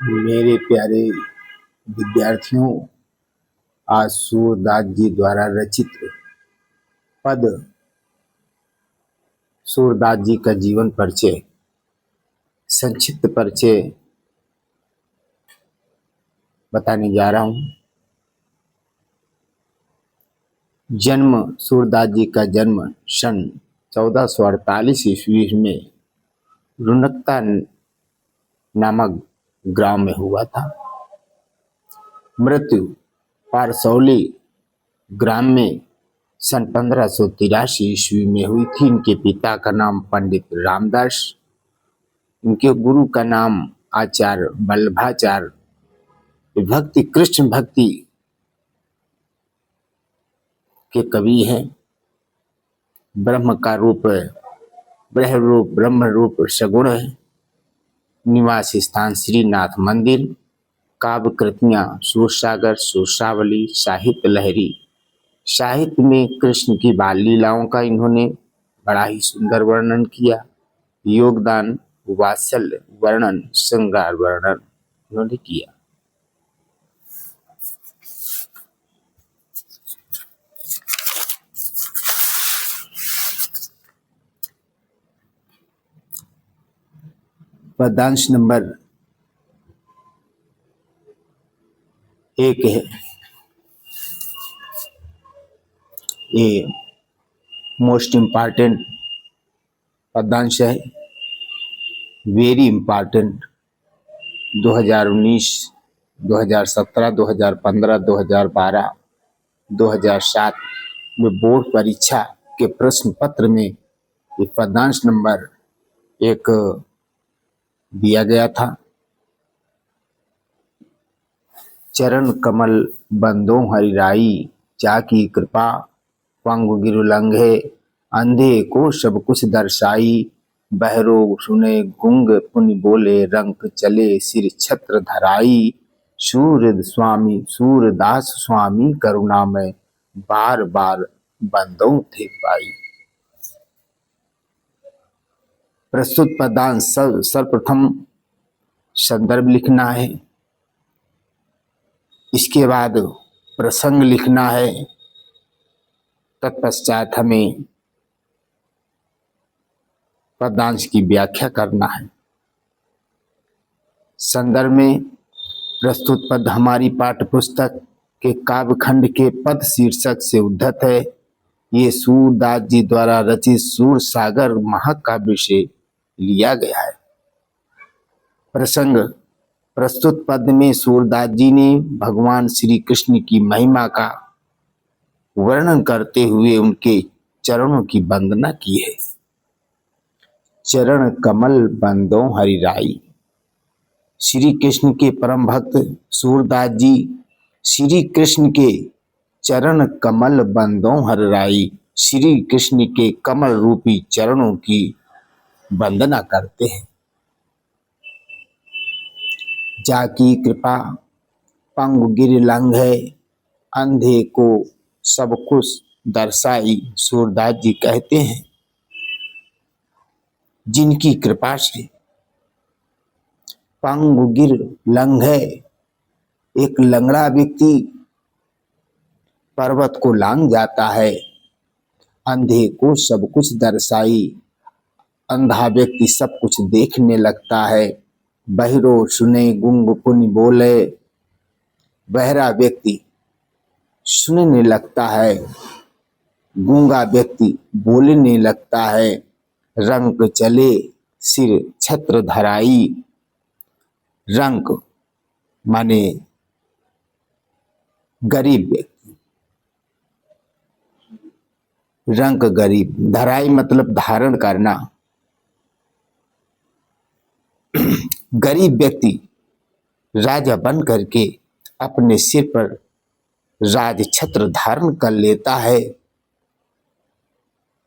मेरे प्यारे विद्यार्थियों, आज सूरदास जी द्वारा रचित पद सूरदास जी का जीवन परिचय, संक्षिप्त परिचय बताने जा रहा हूँ। जन्म सूरदास जी का जन्म सन 1448 ईस्वी में रुनकता नामक ग्राम में हुआ था। मृत्यु पारसौली ग्राम में सन 1583 ईस्वी में हुई थी। इनके पिता का नाम पंडित रामदास, इनके गुरु का नाम आचार्य वल्लभाचार्य भक्ति कृष्ण भक्ति के कवि हैं। ब्रह्म का रूप ब्रह्म रूप सगुण है। निवास स्थान श्रीनाथ मंदिर। काव्य कृतियां सूरसागर, सूरसावली, साहित्य लहरी। साहित्य में कृष्ण की बाल लीलाओं का इन्होंने बड़ा ही सुंदर वर्णन किया। योगदान, वात्सल्य वर्णन, श्रृंगार वर्णन इन्होंने किया। पदांश नंबर 1 है। ये मोस्ट इम्पॉर्टेंट पदांश है, वेरी इम्पॉर्टेंट। 2019, 2017, 2015, 2012, 2007 में बोर्ड परीक्षा के प्रश्न पत्र में ये पदांश नंबर 1 दिया गया था। चरण कमल बंदो हरिराई, जाकी कृपा पंगु गिरु लंघे, अंधे को सब कुछ दर्शाई, बहरो सुने गुंग पुनि बोले, रंक चले सिर छत्र धराई, सूरदास स्वामी करुणा में, बार बार बंदों थे पाई। प्रस्तुत पदांश सर्वप्रथम संदर्भ लिखना है, इसके बाद प्रसंग लिखना है, तत्पश्चात हमें पदांश की व्याख्या करना है। संदर्भ में प्रस्तुत पद हमारी पाठ्य पुस्तक के काव्यखंड के पद शीर्षक से उद्धत है। ये सूरदास जी द्वारा रचित सूरसागर महाकाव्य से लिया गया है। प्रसंग, प्रस्तुत पद में सूरदास जी ने भगवान श्री कृष्ण की महिमा का वर्णन करते हुए उनके चरणों की वंदना की है। चरण कमल बंदो हरिराई। श्री कृष्ण के परम भक्त सूरदास जी श्री कृष्ण के चरण कमल बंदो हरिराई, श्री कृष्ण के कमल रूपी चरणों की वंदना करते हैं। जाकी कृपा पंगु गिर लंघे, अंधे को सब कुछ दर्शाई। सूरदास जी कहते हैं जिनकी कृपा से पंगु गिर लंघे, एक लंगड़ा व्यक्ति पर्वत को लांघ जाता है। अंधे को सब कुछ दर्शाई, अंधा व्यक्ति सब कुछ देखने लगता है। बहिरो सुने गुंग पुनि बोले, बहरा व्यक्ति सुनने लगता है, गूंगा व्यक्ति बोलने लगता है। रंक चले सिर छत्र धराई, रंक माने गरीब व्यक्ति, रंक गरीब, धराई मतलब धारण करना। गरीब व्यक्ति राजा बन करके अपने सिर पर राज छत्र धारण कर लेता है।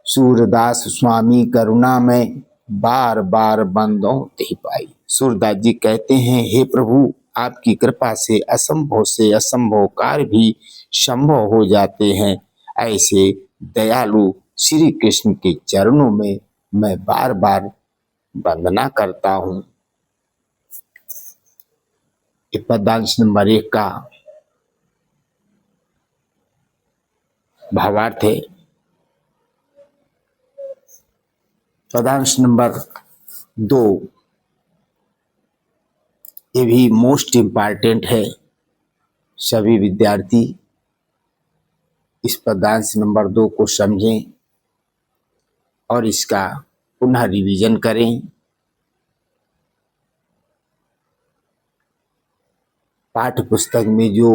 सूरदास स्वामी करुणा में, बार बार बंदों ते पाई। सूरदास जी कहते हैं, हे प्रभु, आपकी कृपा से असंभव कार्य भी संभव हो जाते हैं। ऐसे दयालु श्री कृष्ण के चरणों में मैं बार बार वंदना करता हूँ। ये पदांश नंबर 1 का भावार्थ है। पदांश नंबर 2 ये भी मोस्ट इम्पॉर्टेंट है। सभी विद्यार्थी इस पदांश नंबर 2 को समझें और इसका पुनः रिवीजन करें। पाठ्य पुस्तक में जो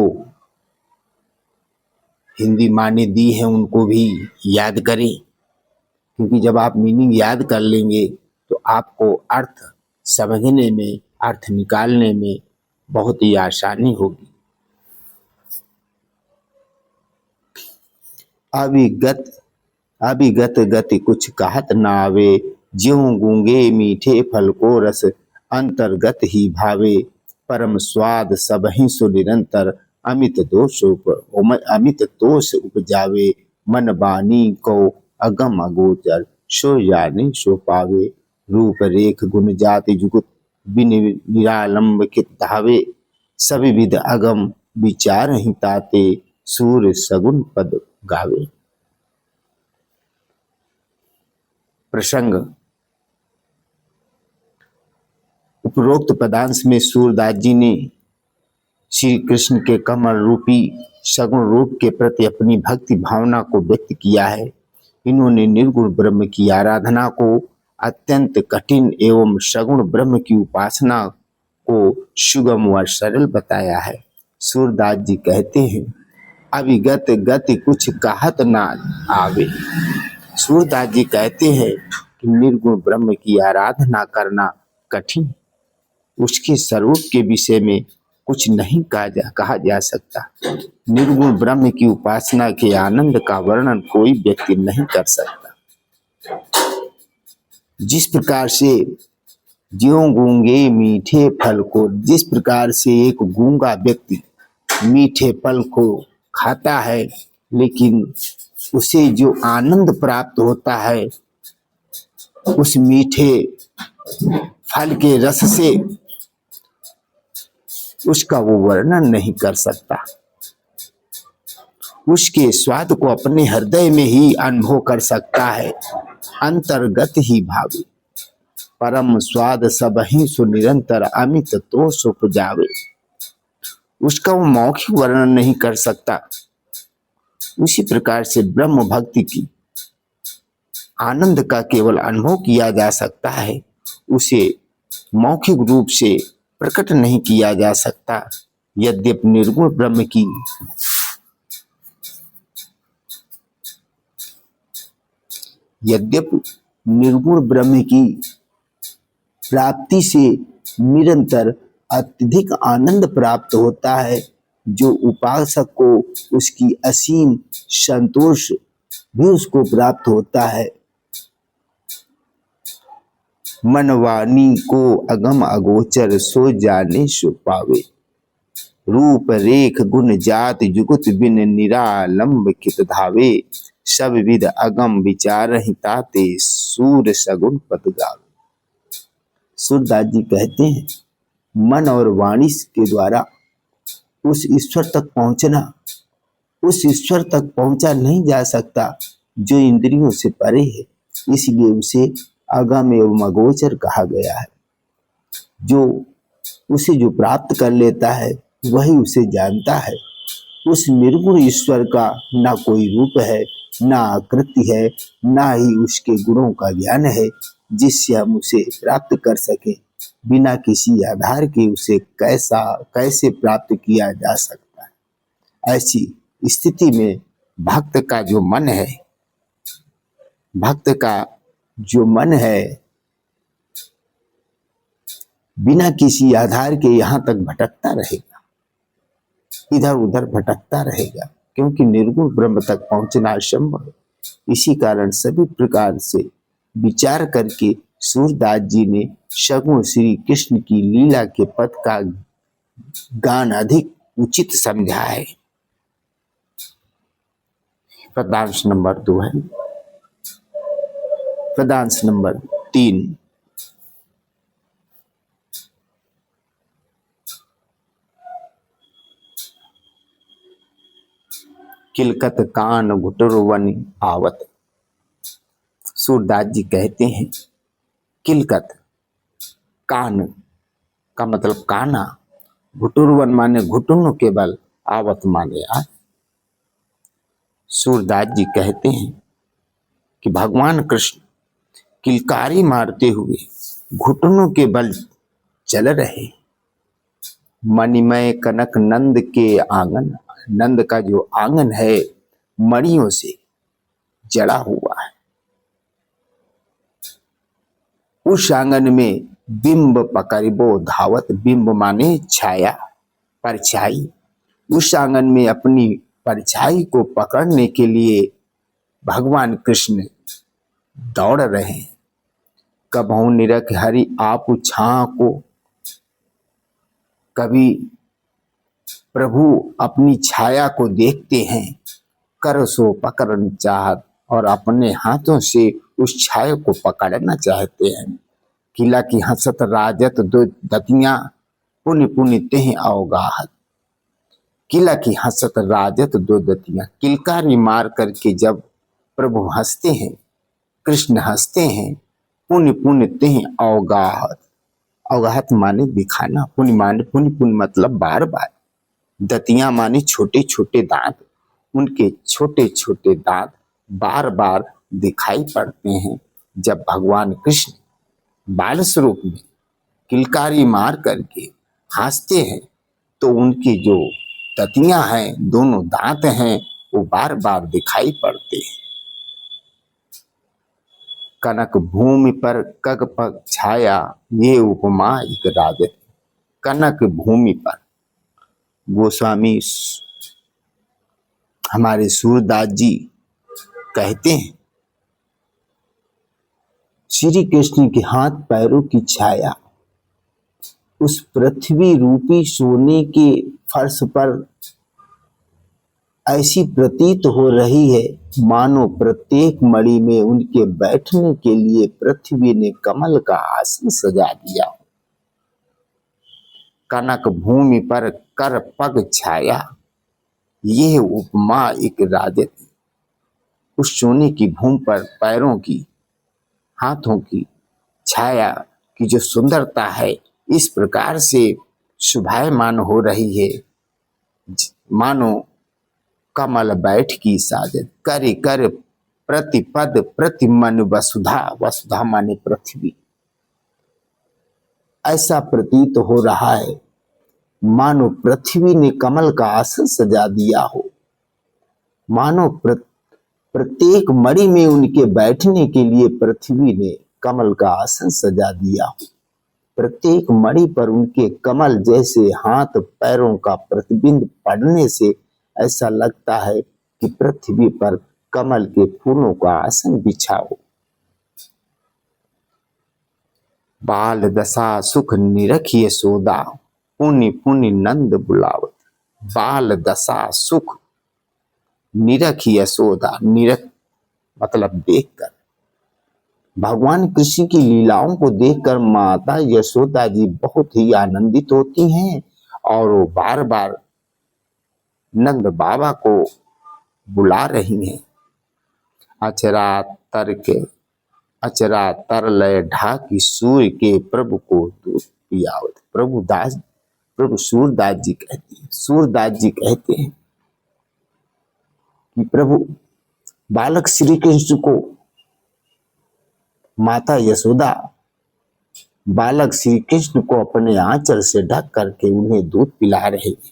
हिंदी माने दी है उनको भी याद करें, क्योंकि जब आप मीनिंग याद कर लेंगे तो आपको अर्थ समझने में, अर्थ निकालने में बहुत ही आसानी होगी। अभिगत गति कुछ कहत न आवे, ज्यों गूंगे मीठे फल को रस अंतर्गत ही भावे। परम स्वाद सबहि सो निरंतर, अमित दोष उपजावे। मन बानी को अगम अगोचर, सो जाने सो पावे। रूप रेख गुण जाति जुगुत, बिन निरालंबित धावे। सभी विध अगम विचार ही ताते, सूर सगुन पद गावे। प्रसंग उपरोक्त पदांश में सूरदास जी ने श्री कृष्ण के कमल रूपी सगुण रूप के प्रति अपनी भक्ति भावना को व्यक्त किया है। इन्होंने निर्गुण ब्रह्म की आराधना को अत्यंत कठिन एवं सगुण ब्रह्म की उपासना को सुगम व सरल बताया है। सूरदास जी कहते हैं, अभिगत गति कुछ कहत ना आवे। सूरदास जी कहते हैं कि निर्गुण ब्रह्म की आराधना करना कठिन, उसके स्वरूप के विषय में कुछ नहीं कहा जा सकता। निर्गुण ब्रह्म की उपासना के आनंद का वर्णन कोई व्यक्ति नहीं कर सकता। जिस प्रकार से ज्यों गूंगे मीठे फल को, जिस प्रकार से एक गूंगा व्यक्ति मीठे फल को खाता है, लेकिन उसे जो आनंद प्राप्त होता है उस मीठे फल के रस से, उसका वो वर्णन नहीं कर सकता। उसके स्वाद को अपने हृदय में ही अनुभव कर सकता है, अंतर्गत ही भावे। परम स्वाद सबहि सो निरंतर, अमित दोष उपजावे। उसका वो मौखिक वर्णन नहीं कर सकता। उसी प्रकार से ब्रह्म भक्ति की आनंद का केवल अनुभव किया जा सकता है, उसे मौखिक रूप से प्रकट नहीं किया जा सकता। यद्यपि निर्गुण ब्रह्म की प्राप्ति से निरंतर अत्यधिक आनंद प्राप्त होता है, जो उपासक को उसकी असीम संतोष भी उसको प्राप्त होता है। मनवानी को अगम अगोचर, सो जाने सो पावे। रूप रेख गुण जाति जुगुत, बिन निरालंबित धावे। सब विध अगम विचार ही ताते, सूर सगुन पद गावे। सूरदास जी कहते हैं, मन और वाणी के द्वारा उस ईश्वर तक पहुंचना, उस ईश्वर तक पहुंचा नहीं जा सकता जो इंद्रियों से परे है, इसलिए उसे अगम एवं अगोचर कहा गया है। जो उसे जो प्राप्त कर लेता है वही उसे जानता है। उस निर्गुण ईश्वर का ना कोई रूप है, ना आकृति है, ना ही उसके गुणों का ज्ञान है जिससे हम उसे प्राप्त कर सके। बिना किसी आधार के उसे कैसे प्राप्त किया जा सकता है। ऐसी स्थिति में भक्त का जो मन है बिना किसी आधार के यहाँ तक भटकता रहेगा, इधर उधर भटकता रहेगा, क्योंकि निर्गुण ब्रह्म तक पहुंचना असंभव है। इसी कारण सभी प्रकार से विचार करके सूरदास जी ने सगुण श्री कृष्ण की लीला के पद का गान अधिक उचित समझा है। पदांश नंबर 2 है। पदांश नंबर 3, किलकत कान घुटुरवन आवत। सूरदास जी कहते हैं किलकत, कान का मतलब काना, घुटुरवन माने घुटनों के बल, आवत माने आए। सूरदास जी कहते हैं कि भगवान कृष्ण किलकारी मारते हुए घुटनों के बल चल रहे। मणिमय कनक नंद के आंगन, नंद का जो आंगन है मणियों से जड़ा हुआ है। उस आंगन में बिंब पकड़बो धावत, बिंब माने छाया, परछाई। उस आंगन में अपनी परछाई को पकड़ने के लिए भगवान कृष्ण दौड़ रहे हैं। कबहू निरख हरि आप छां को, कभी प्रभु अपनी छाया को देखते हैं, कर सो पकड़न चाहत, और अपने हाथों से उस छाया को पकड़ना चाहते हैं। किला की हंसत राजत दो दतियां, पुण्य पुण्य तेह अवगाहत। किला की हंसत राजत दो दतियां, किलकारी मार करके जब प्रभु हंसते हैं, कृष्ण हंसते हैं, पुण्य पुण्य तेह अवगाहत। अवगाहत माने दिखाना, पुण्य माने पुण्य, पुण्य मतलब बार बार। दतियां माने छोटे छोटे दांत, उनके छोटे छोटे दांत बार बार दिखाई पड़ते हैं। जब भगवान कृष्ण बाल स्वरूप में किलकारी मार करके हंसते हैं तो उनकी जो दतियां हैं, दोनों दांत हैं, वो बार बार दिखाई पड़ते हैं। कनक भूमि पर कग पग छाया, ये उपमा एक राजत। कनक भूमि पर गोस्वामी हमारे सूरदास जी कहते हैं श्री कृष्ण के हाथ पैरों की छाया उस पृथ्वी रूपी सोने के फर्श पर ऐसी प्रतीत हो रही है मानो प्रत्येक मणि में उनके बैठने के लिए पृथ्वी ने कमल का आसन सजा दिया। कनक भूमि पर कर पग छाया, यह उपमा एक राजत। उस सोने की भूमि पर पैरों की, हाथों की छाया की जो सुंदरता है, इस प्रकार से शोभायमान हो रही है मानो कमल बैठ की साजत। कर कर प्रतिपद प्रतिमन वसुधा, वसुधा माने पृथ्वी। ऐसा प्रतीत हो रहा है मानो पृथ्वी ने कमल का आसन सजा दिया हो, मानो प्रत्येक मणि में उनके बैठने के लिए पृथ्वी ने कमल का आसन सजा दिया हो। प्रत्येक मणि पर उनके कमल जैसे हाथ पैरों का प्रतिबिंब पड़ने से ऐसा लगता है कि पृथ्वी पर कमल के फूलों का आसन बिछा हो। बाल दशा सुख निरखिए सोदा, पुण्य पुण्य नंद बुलावत। बाल दशा सुख निरख यशोदा, निरख मतलब देखकर, भगवान कृष्ण की लीलाओं को देखकर माता यशोदा जी बहुत ही आनंदित होती हैं और वो बार बार नंद बाबा को बुला रही हैं। अचरा तर लय ढाकी सूर्य के प्रभु को दूध पियावत। प्रभु सूरदास जी कहते हैं कि प्रभु बालक श्री कृष्ण को माता यशोदा बालक श्री कृष्ण को अपने आंचल से ढक करके उन्हें दूध पिला रहे हैं।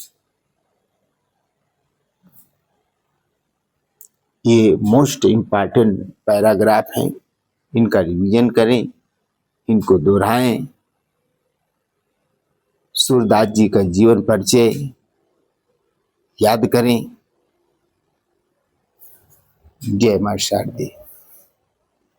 ये मोस्ट इम्पॉर्टेंट पैराग्राफ हैं, इनका रिवीजन करें, इनको दोहराएं। सूरदास जी का जीवन परिचय याद करें। जय मां शारदे।